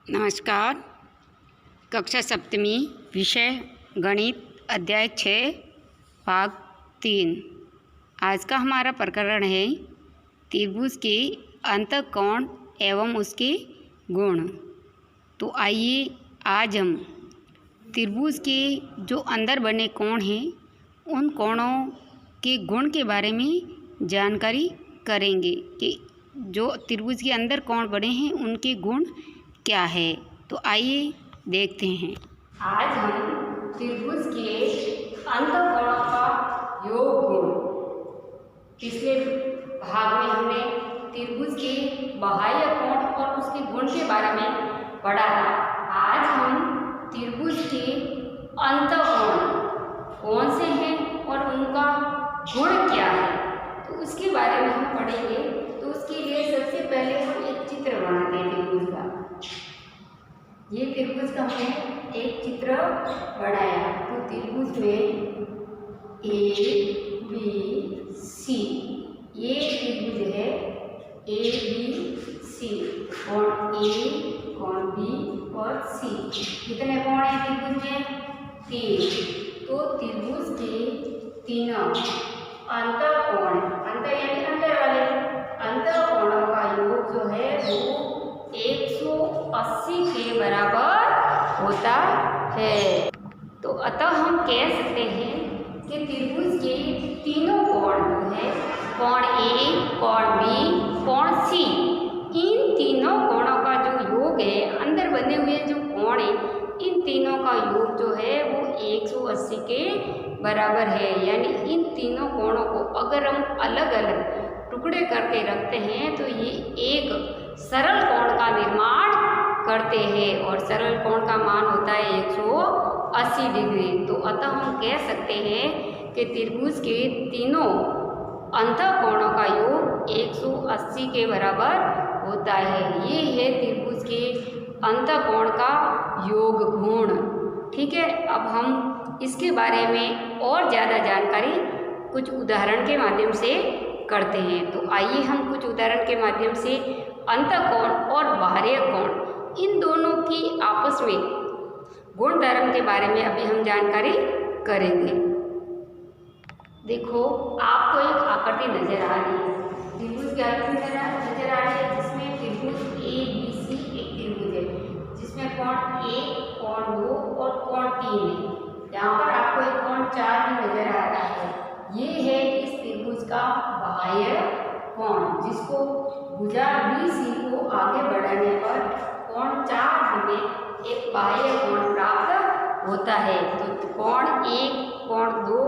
नमस्कार। कक्षा सप्तमी विषय गणित अध्याय 6 भाग 3। आज का हमारा प्रकरण है त्रिभुज के अंतःकोण एवं उसके गुण। तो आइए आज हम त्रिभुज के जो अंदर बने कोण हैं उन कोणों के गुण के बारे में जानकारी करेंगे कि जो त्रिभुज के अंदर कोण बने हैं उनके गुण क्या है। तो आइए देखते हैं। आज हम त्रिभुज के अंतःकोणों का योग गुण, पिछले भाग में हमने त्रिभुज के बाह्य कोण और उसके गुण के बारे में पढ़ा था। आज हम त्रिभुज के अंतःकोण कौन से हैं और उनका गुण क्या है तो उसके बारे में हम पढ़ेंगे। तो उसके लिए सबसे पहले हम एक चित्र बनाते हैं त्रिभुज का। ये त्रिभुज का हमने एक चित्र बनाया। तो त्रिभुज में ए बी सी, ये त्रिभुज है ए बी सी, कोण ए कोण बी और सी। कितने कोण हैं त्रिभुज में? 3। तो त्रिभुज के तीनों अंतःकोण, अंतर यानी अंदर वाले अंतःकोणों का योग जो है वो 180 के बराबर होता है। तो अतः हम कह सकते हैं कि त्रिभुज के तीनों कोण जो है कोण ए, कोण बी, कोण सी, इन तीनों कोणों का जो योग है, अंदर बने हुए जो कोण है, इन तीनों का योग जो है वो 180 के बराबर है। यानी इन तीनों कोणों को अगर हम अलग अलग टुकड़े करके रखते हैं तो ये एक सरल कोण का निर्माण करते हैं और सरल कोण का मान होता है 180 डिग्री। तो अतः हम कह सकते हैं कि त्रिभुज के तीनों अंतःकोणों का योग 180 के बराबर होता है। ये है त्रिभुज के अंतःकोण का योग गुण। ठीक है, अब हम इसके बारे में और ज़्यादा जानकारी कुछ उदाहरण के माध्यम से करते हैं। तो आइए हम कुछ उदाहरण के माध्यम से अंतःकोण और बाह्य कोण इन दोनों की आपस में गुण धर्म के बारे में अभी हम जानकारी करेंगे। देखो, आपको एक आकृति नजर आ रही है, त्रिभुज की आकृति नजर आ रही है जिसमें त्रिभुज ए बी सी एक त्रिभुज है जिसमें कोण 1, कोण 2 और कोण 3 है। यहाँ पर आपको एक कोण 4 भी नजर आ रहा है। ये है इस त्रिभुज का बाह्य कोण, जिसको भुजा BC को आगे बढ़ाने पर कोण 4 हमें एक बाह्य कोण प्राप्त होता है। तो कोण 1, कोण 2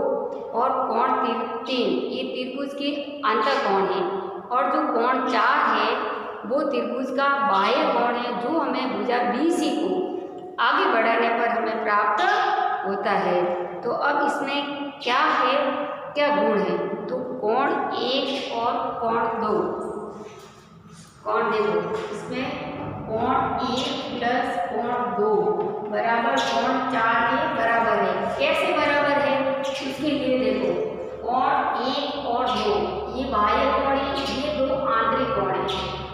और कोण 3 ये त्रिभुज के अंतःकोण है और जो कोण 4 है वो त्रिभुज का बाह्य कोण है जो हमें भुजा BC को आगे बढ़ाने पर हमें प्राप्त होता है। तो अब इसमें क्या है, क्या गुण है? तो कोण 1 और कोण 2, कोण देखो, इसमें कोण 1 प्लस कोण 2 बराबर कोण 4 के बराबर है। कैसे बराबर है? इसके लिए देखो, कोण 1 और 2 ये बाह्य कोण है, ये दो आंतरिक कोण है।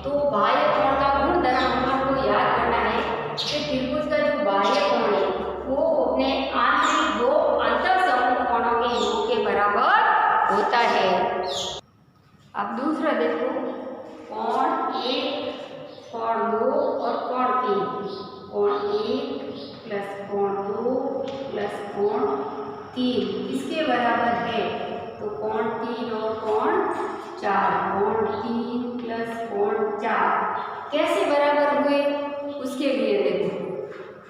तो बाह्य कोण का गुण धर्म हमको याद करना है कि त्रिभुज का जो बाह्य कोण है वो अपने आंतरिक दो अंतःसमूह कोणों के योग के बराबर होता है। अब दूसरा देखो, कोण 1, कोण 2 और कोण 3, कोण 1 प्लस कोण 2 प्लस कोण 3 किसके बराबर है? तो कोण 3 और कोण 4, कोण 3 प्लस कोण 4 कैसे बराबर हुए? उसके लिए देखो,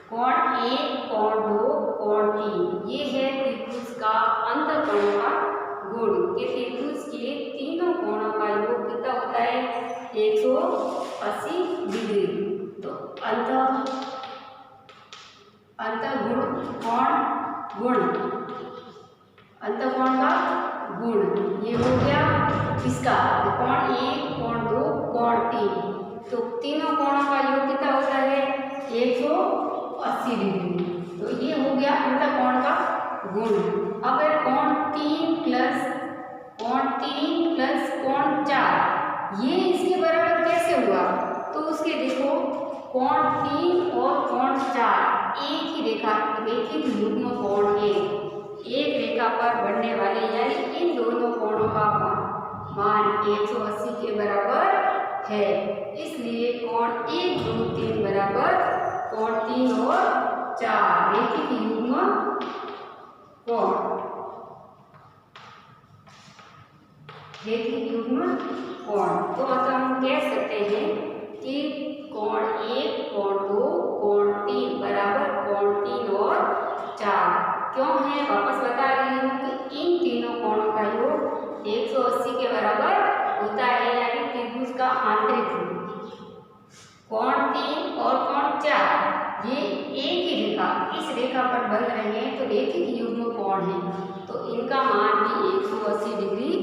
कोण 1, कोण 2, कोण 3 ये है त्रिभुज का अंतःकोण का गुण कि त्रिभुज के तीनों कोणों का योग कितना होता है? 180 डिग्री। तो अंतःगुण कोण गुण, अंतःकोण का गुण ये हो गया किसका? कोण 1, कोण 2, कोण 3। तो तीनों कोणों का योग कितना होता है? 180 डिग्री। तो ये हो गया अंतःकोण का गुण। अगर कोण 3 प्लस कोण 4 ये इसके बराबर कैसे हुआ? तो उसके देखो, कोण 3 4 एक ही रेखिक युग्म कोण है। एक रेखा पर बनने वाले यानी इन दोनों कोणों का मान 180 के बराबर है। इसलिए कोण 1, 2, 3 बराबर कोण 3 और 4 रेखिक युग्म कोण। रेखिक युग्म कोण तो अतः हम कह सकते हैं कि कोण 1, कोण 2, कोण 3 बराबर कोण 3 और 4 क्यों है, वापस बता रही हूँ कि इन तीनों कोणों का योग 180 के बराबर होता है। यानी त्रिभुज का आंतरिक रूप कोण 3 और कोण 4 ये एक ही रेखा इस रेखा पर बन रहे हैं तो रेखिक युग्म कोण है, तो इनका मान भी 180 डिग्री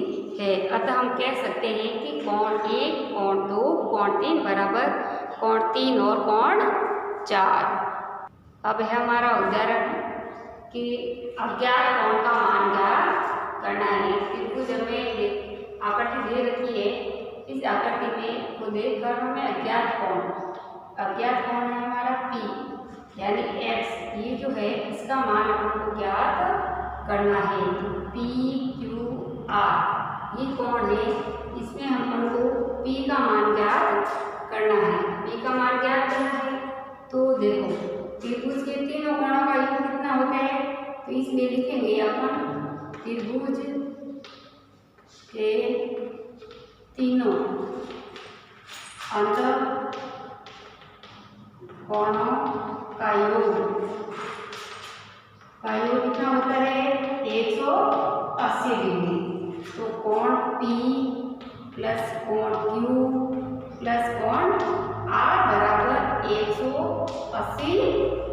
है। अतः हम कह सकते हैं कि कोण 1, कोण 2, कोण 3 बराबर कोण 3 और कोण 4। अब है हमारा उदाहरण कि अज्ञात कोण का मान ज्ञात करना है। त्रिभुज हमें आकृति दे रखी है, इस आकृति में को देखकर हमें अज्ञात कोण है हमारा P यानी X, ये जो है इसका मान हमको ज्ञात करना है। P Q R ये कोण है, इसमें हमको P का मान ज्ञात करना है। P का मान ज्ञात करना है तो देखो त्रिभुज के तीनों कोणों का योग कितना होता है, तो इसमें लिखेंगे अपन त्रिभुज के तीनों अंत कोणों का योग कितना होता है 180 डिग्री। तो कोण P प्लस कोण Q प्लस कोण R बराबर 180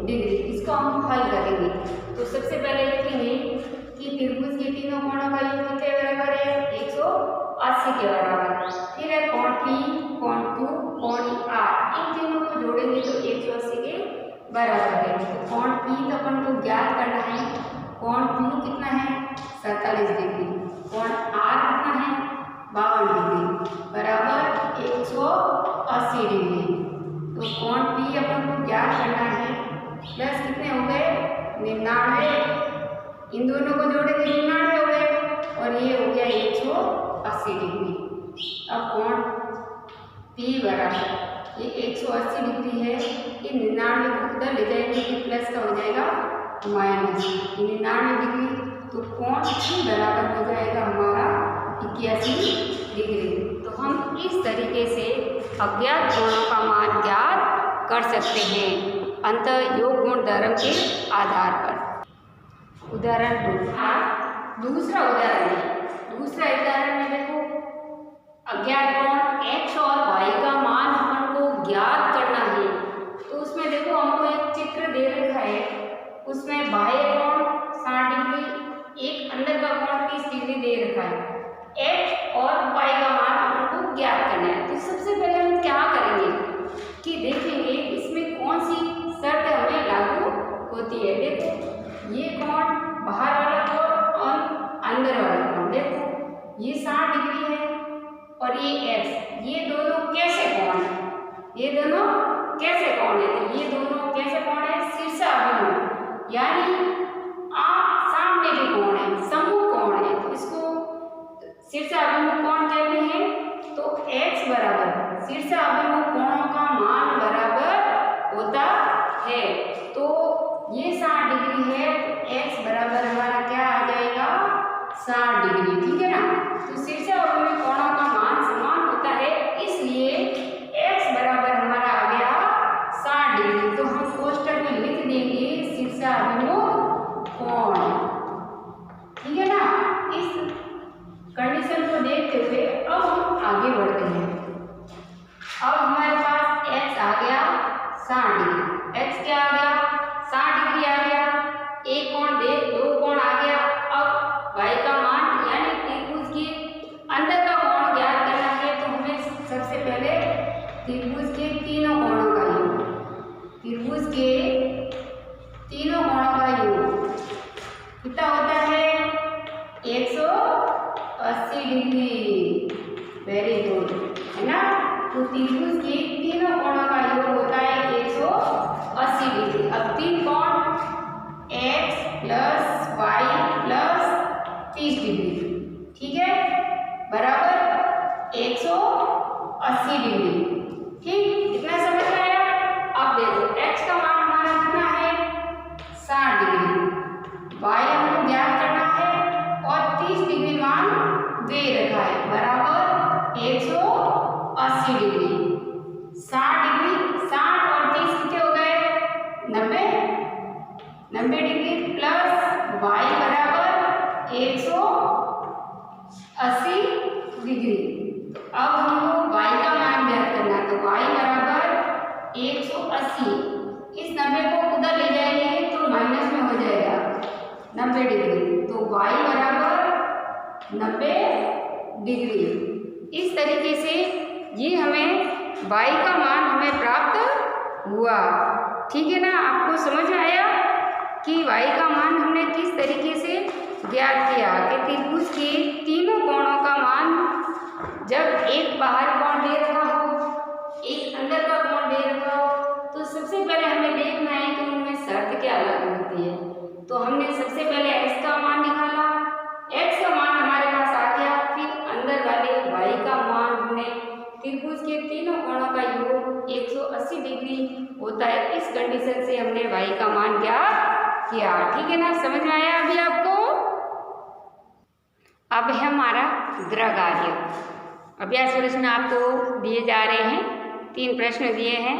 डिग्री। इसको हम हल करेंगे तो सबसे पहले लिखेंगे कि त्रिभुज के तीनों कोणों का योग कितने बराबर है 180 के बराबर। फिर है कोण P, कोण Q, कोण R, इन तीनों को जोड़ेंगे तो 180 के बराबर है। तो कोण P तो अपन को ज्ञात करना है, कोण Q कितना है 47 डिग्री, कोण R कितना है 52 डिग्री बराबर 180 डिग्री। तो कोण P अपन को ज्ञात करना है प्लस कितने हो गए 99, इन दोनों को जोड़ेंगे 99 हो गए और ये हो गया 180 डिग्री। अब कोण P बराबर ये 180 डिग्री है, ये 99 को उधर ले जाएंगे ये प्लस का हो जाएगा माइनस 99 डिग्री। तो कोण P बराबर हो जाएगा हमारा 81 डिग्री। तो हम इस तरीके से अज्ञात कोणों का मान ज्ञात कर सकते हैं अंतः योग गुण धर्म के आधार पर। उदाहरण 2 दूसरा उदाहरण है। दूसरा उदाहरण में देखो अज्ञात कोण x और y का मान अपन को ज्ञात करना है। तो उसमें देखो हमको एक चित्र दे रखा है, उसमें बाह्य कोण 60 डिग्री, एक अंदर का कोण 30 डिग्री दे रखा है। x और y का मान अपन को ज्ञात करना है। तो सबसे पहले हम क्या करेंगे कि देखेंगे इसमें कौन सी शर्त हमें लागू होती है। देखो ये कोण बाहर वाला कोण और अंदर वाला कोण, देखो ये 60 डिग्री है और ये x, ये दोनों कैसे कोण है, ये दोनों कैसे कोण है, तो ये दोनों कैसे कोण है शीर्षाभिमुख यानी सामने के कोण है, सम्मुख कोण है, तो इसको शीर्षाभिमुख कोण कहते हैं। तो x बराबर शीर्षाभिमुख कोणों का मान बराबर होता है। तो ये 60 डिग्री है तो x बराबर हमारा क्या आ जाएगा 60 डिग्री, ठीक है ना। तो शीर्षाभिमुख कोणों का मान समान होता है, इसलिए x बराबर हमारा आ गया 60 डिग्री। तो हम कोष्टक में लिख देंगे शीर्षाभिमुख कोण, ठीक है ना। इस कंडीशन को देखते हुए अब हम आगे बढ़ते हैं। अब हमारे पास x आ गया 60 डिग्री, x क्या आ गया 60 डिग्री आ गया, एक कोण दे दो कोण आ गया। अब y का मान यानी त्रिभुज के अंदर का कोण ज्ञात करना है, तो हमें सबसे पहले त्रिभुज के तीनों कोणों का योग, त्रिभुज के तीनों कोणों का योग कितना होता है 180 डिग्री। वेरी गुड, है ना। तो त्रिभुज के तीनों कोणों का योग होता है 180 डिग्री। अब 90 डिग्री प्लस y बराबर 180 डिग्री। अब हमको y का मान ज्ञात करना है, तो y बराबर 180। इस 90 को उधर ले जाएंगे तो माइनस में हो जाएगा 90 डिग्री, तो y बराबर 90 डिग्री। इस तरीके से ये हमें y का मान हमें प्राप्त हुआ। ठीक है ना, आपको समझ में आया कि y का मान हमने किस तरीके से ज्ञात किया कि त्रिभुज के तीनों कोणों का मान, जब एक बाहर कोण दे रखा हो, एक अंदर का कोण दे रखा हो, तो सबसे पहले हमें देखना है कि उनमें शर्त क्या लागू होती है। तो हमने सबसे पहले x का मान निकाला, x का मान हमारे पास आ गया, फिर अंदर वाले y का मान हमने त्रिभुज के तीनों कोणों का योग 180 डिग्री होता है, इस कंडीशन से हमने y का मान ज्ञात किया। ठीक है ना, समझ में आया अभी आपको? अब है हमारा ग्रह कार्य। अभ्यास प्रश्न आपको दिए जा रहे हैं, 3 प्रश्न दिए हैं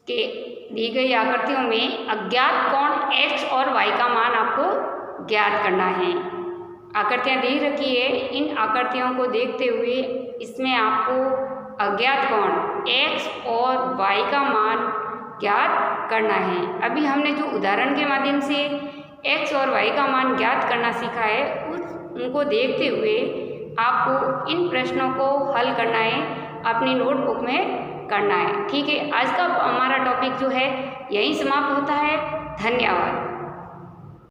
कि दी गई आकृतियों में अज्ञात कोण x और y का मान आपको ज्ञात करना है। आकृतियाँ दी रखी है, इन आकृतियों को देखते हुए इसमें आपको अज्ञात कोण x और y का मान ज्ञात करना है। अभी हमने जो उदाहरण के माध्यम से x और y का मान ज्ञात करना सीखा है, उनको देखते हुए आपको इन प्रश्नों को हल करना है, अपनी नोटबुक में करना है। ठीक है, आज का हमारा टॉपिक जो है यहीं समाप्त होता है। धन्यवाद।